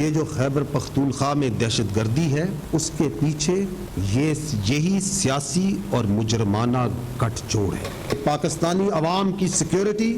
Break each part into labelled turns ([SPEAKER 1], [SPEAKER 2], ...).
[SPEAKER 1] یہ جو خیبر پختونخوا میں دہشت گردی ہے اس کے پیچھے یہی سیاسی اور مجرمانہ گٹھ جوڑ ہے۔ پاکستانی عوام کی سیکیورٹی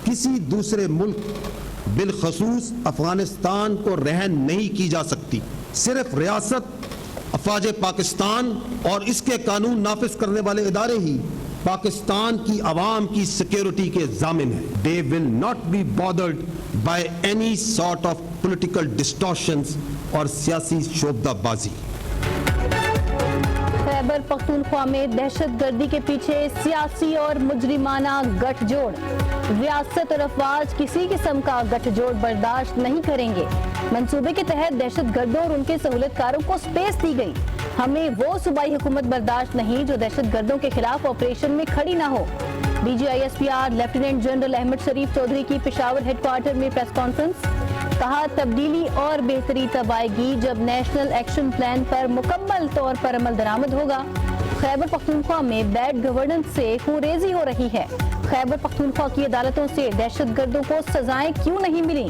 [SPEAKER 1] کسی دوسرے ملک بالخصوص افغانستان کو رہن نہیں کی جا سکتی۔ صرف ریاست، افواج پاکستان اور اس کے قانون نافذ کرنے والے ادارے ہی پاکستان کی عوام کی سیکیورٹی کے ضامن ہیں۔ They will not be bothered by any sort of political distortions اور سیاسی شعبدہ بازی۔
[SPEAKER 2] خیبر پختونخوا میں دہشت گردی کے پیچھے سیاسی اور مجرمانہ گٹھ جوڑ۔ ریاست اور افواج کسی قسم کا گٹھ جوڑ برداشت نہیں کریں گے۔ منصوبے کے تحت دہشت گردوں اور ان کے سہولت کاروں کو سپیس دی گئی۔ ہمیں وہ صوبائی حکومت برداشت نہیں جو دہشت گردوں کے خلاف آپریشن میں کھڑی نہ ہو۔ D G I S P R lieutenant general Ahmed Sharif Chaudhry کی پشاور ہیڈ کوارٹر میں پریس کانفرنس۔ کہا تبدیلی اور بہتری تب آئے گی جب نیشنل ایکشن پلان پر مکمل طور پر عمل درآمد ہوگا۔ خیبر پختونخوا میں بیڈ گورننس سے خونریزی ہو رہی ہے۔ خیبر پختونخوا کی عدالتوں سے دہشت گردوں کو سزائیں کیوں نہیں ملی؟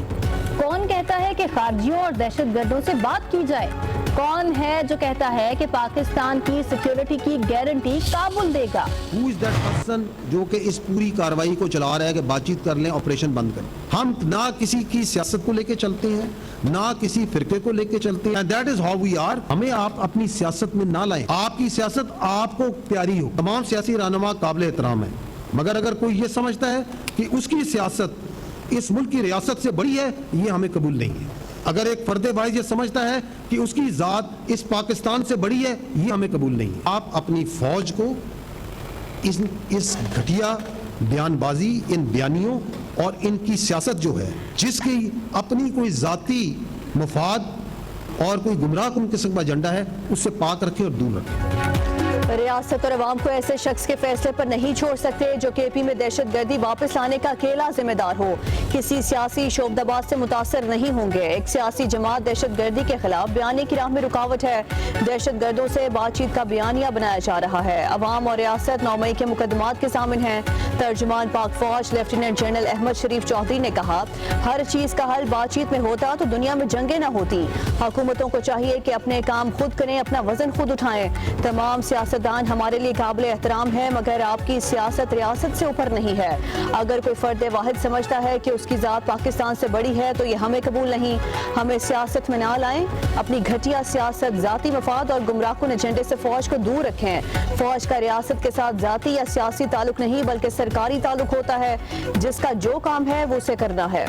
[SPEAKER 2] کون کہتا ہے کہ خارجیوں اور دہشت گردوں سے بات کی جائے؟ کون ہے جو کہتا ہے کہ پاکستان کی سیکیورٹی کی گارنٹی کابل دے گا؟
[SPEAKER 1] Who is that person جو کہ اس پوری کاروائی کو چلا رہا ہے کہ بات چیت کر لیں، آپریشن بند کریں؟ ہم نہ کسی کی سیاست کو لے کے چلتے ہیں، نہ کسی فرقے کو لے کے چلتے ہیں۔ And that is how we are۔ ہمیں آپ اپنی سیاست میں نہ لائیں۔ آپ کی سیاست آپ کو پیاری ہو۔ تمام سیاسی رہنما قابل احترام ہیں، مگر اگر کوئی یہ سمجھتا ہے کہ اس کی سیاست اس ملک کی ریاست سے بڑی ہے، یہ ہمیں قبول نہیں ہے۔ اگر ایک فرد واحد یہ سمجھتا ہے کہ اس کی ذات اس پاکستان سے بڑی ہے، یہ ہمیں قبول نہیں ہے۔ آپ اپنی فوج کو اس گھٹیا بیان بازی، ان بیانیوں اور ان کی سیاست جو ہے جس کی اپنی کوئی ذاتی مفاد اور کوئی گمراہ کن قسم کا ایجنڈا ہے، اس سے پاک رکھیں اور دور رکھیں۔
[SPEAKER 3] ریاست اور عوام کو ایسے شخص کے فیصلے پر نہیں چھوڑ سکتے جو کے پی میں دہشت گردی واپس لانے کا اکیلا ذمہ دار ہو۔ کسی سیاسی شعبدہباز سے متاثر نہیں ہوں گے۔ ایک سیاسی جماعت دہشت گردی کے خلاف بیانیے کی راہ میں رکاوٹ ہے۔ دہشت گردوں سے بات چیت کا بیانیہ بنایا جا رہا ہے۔ عوام اور ریاست 9 مئی کے مقدمات کے ضامن ہیں۔ ترجمان پاک فوج لیفٹیننٹ جنرل احمد شریف چودھری نے کہا، ہر چیز کا حل بات چیت میں ہوتا تو دنیا میں جنگیں نہ ہوتی۔ حکومتوں کو چاہیے کہ اپنے کام خود کریں، اپنا وزن خود اٹھائیں۔ تمام سیاستدان ہمارے لیے قابل احترام ہے، مگر آپ کی سیاست ریاست سے اوپر نہیں ہے۔ اگر کوئی فرد واحد سمجھتا ہے کہ اس کی ذات پاکستان سے بڑی ہے تو یہ ہمیں قبول نہیں۔ ہمیں سیاست میں نہ لائیں۔ اپنی گھٹیا سیاست، ذاتی مفاد اور گمراہ کن ایجنڈے سے فوج کو دور رکھیں۔ فوج کا ریاست کے ساتھ ذاتی یا سیاسی تعلق نہیں بلکہ سرکاری تعلق ہوتا ہے۔ جس کا جو کام ہے وہ اسے کرنا ہے۔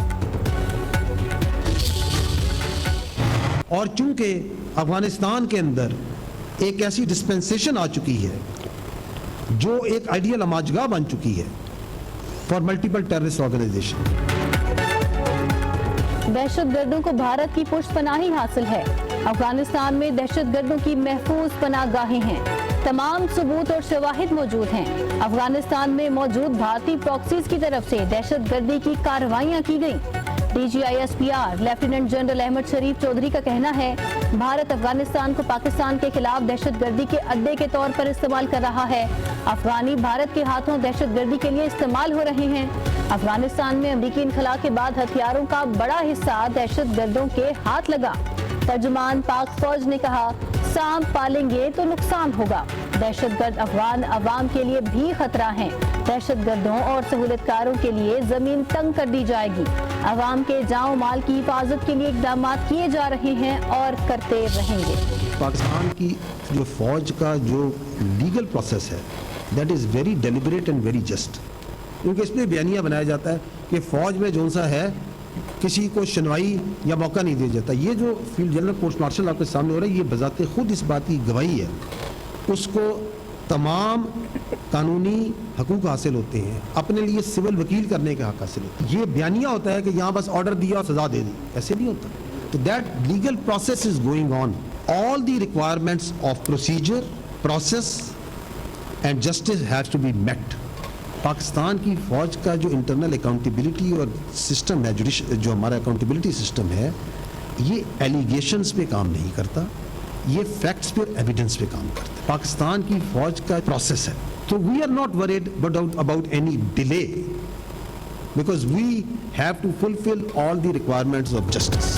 [SPEAKER 1] اور چونکہ افغانستان کے اندر ایک ایسی ڈسپنسیشن آ چکی ہے جو ایک آئیڈیل اماجگاہ بن چکی ہے فار ملٹیپل ٹیررسٹ آرگنائزیشن۔
[SPEAKER 2] دہشت گردوں کو بھارت کی پشت پناہی حاصل ہے۔ افغانستان میں دہشت گردوں کی محفوظ پناہ گاہیں ہیں۔ تمام ثبوت اور شواہد موجود ہیں۔ افغانستان میں موجود بھارتی پراکسیز کی طرف سے دہشت گردی کی کارروائیاں کی گئیں۔ D G I S P R lieutenant general Ahmed Sharif Chaudhry کا کہنا ہے، بھارت افغانستان کو پاکستان کے خلاف دہشت گردی کے اڈے کے طور پر استعمال کر رہا ہے۔ افغانی بھارت کے ہاتھوں دہشت گردی کے لیے استعمال ہو رہے ہیں۔ افغانستان میں امریکی انخلا کے بعد ہتھیاروں کا بڑا حصہ دہشت گردوں کے ہاتھ لگا۔ ترجمان پاک فوج نے کہا، سانپ پالیں گے تو نقصان ہوگا۔ دہشت گرد افغان عوام کے لیے بھی خطرہ ہیں۔ دہشت گردوں اور سہولت کاروں کے لیے زمین تنگ کر دی جائے گی۔ عوام کے جان و مال کی حفاظت کے لیے اقدامات کیے جا رہے ہیں اور کرتے رہیں گے۔
[SPEAKER 1] پاکستان کی جو فوج کا جو لیگل پروسیس ہے that is very deliberate and very just, کیونکہ اس میں بیانیہ بنایا جاتا ہے کہ فوج میں جو سا ہے کسی کو شنوائی یا موقع نہیں دیا جاتا۔ یہ جو فیلڈ جنرل پوسٹ مارشل آپ کے سامنے ہو رہا ہے، یہ بذات خود اس بات کی گواہی ہے، اس کو تمام قانونی حقوق حاصل ہوتے ہیں، اپنے لیے سول وکیل کرنے کا حق حاصل ہوتا ہے۔ یہ بیانیہ ہوتا ہے کہ یہاں بس آرڈر دیا اور سزا دے دی، ایسے نہیں ہوتا۔ تو that legal process is going on, all the requirements of procedure, process and justice has to be met. Pakistan کی فوج کا جو انٹرنل اکاؤنٹیبلٹی اور سسٹم ہے، جو ہمارا اکاؤنٹیبلٹی سسٹم ہے، یہ ایلیگیشنز پہ کام نہیں کرتا، یہ فیکٹس پہ ایویڈنس پہ کام کرتا ہے۔ پاکستان کی فوج کا پروسیس ہے، تو we are not worried about any delay because we have to fulfil all the requirements of justice.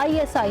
[SPEAKER 2] ISI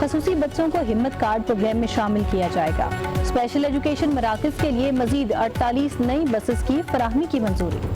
[SPEAKER 2] خصوصی بچوں کو ہمت کارڈ پروگرام میں شامل کیا جائے گا۔ اسپیشل ایجوکیشن مراکز کے لیے مزید 48 نئی بسز کی فراہمی کی منظوری۔